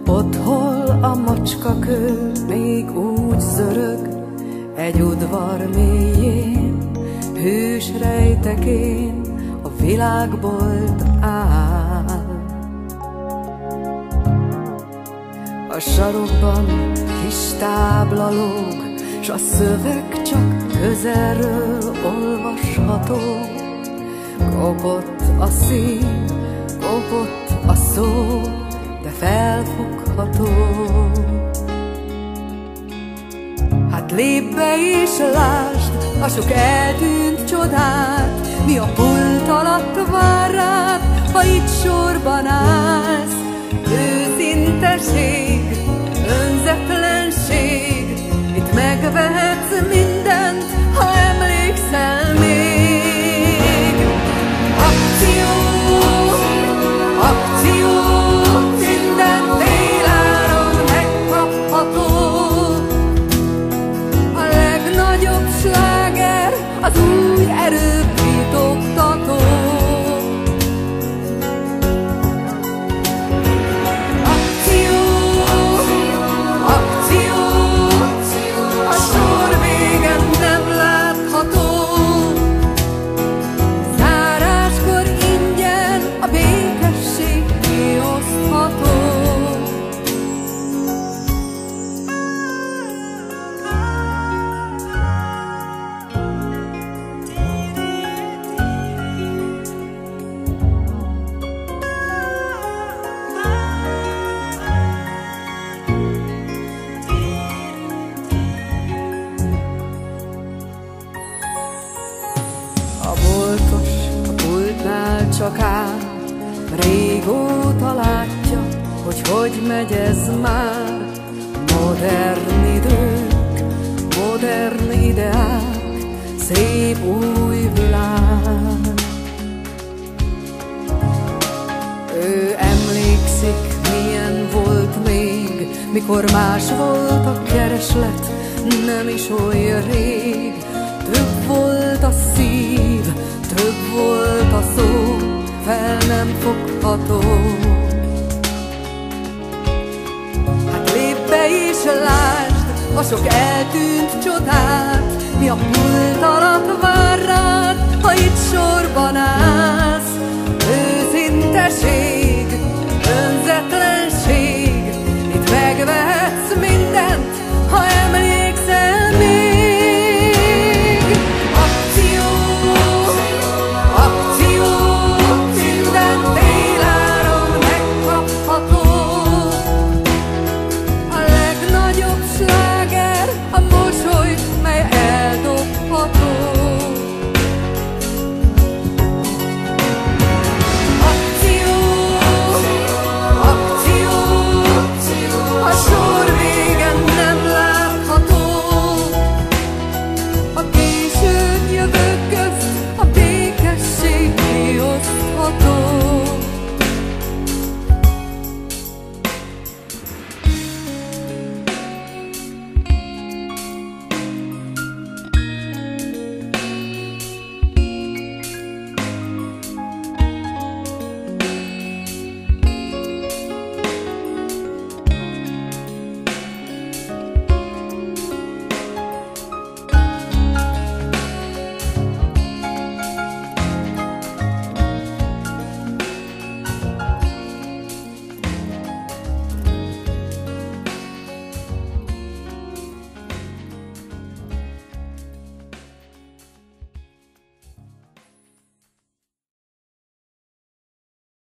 Ott, hol a macskakő még úgy zörög, egy udvar mélyén, hűs rejtekén a világbolt áll. A sarokban kis tábla lóg, s a szöveg csak közelről olvasható. Kopott a szív, kopott a szó, de felfogható. Hát lépj be és lásd a sok eltűnt csodát, mi a pult alatt vár rád, ha itt sorban állsz. Őszinteség, önzetlenség, itt megvehetsz mindent, ha emlékszel még. Akció, akció, minden téláron megkapható. A legnagyobb sláger, az új erőt titoktató. A pultnál csak áll, régóta látja, hogy megy ez már. Modern idők, modern ideák, szép új világ. Ő emlékszik, milyen volt még, mikor más volt a kereslet, nem is olyan rég. Több volt a szív, több volt a szó, fel nem fogható. Hát lépj be és lásd a sok eltűnt csodát, mi a pult alatt vár rád, ha itt sorban állsz. Őszinteség, önzetlen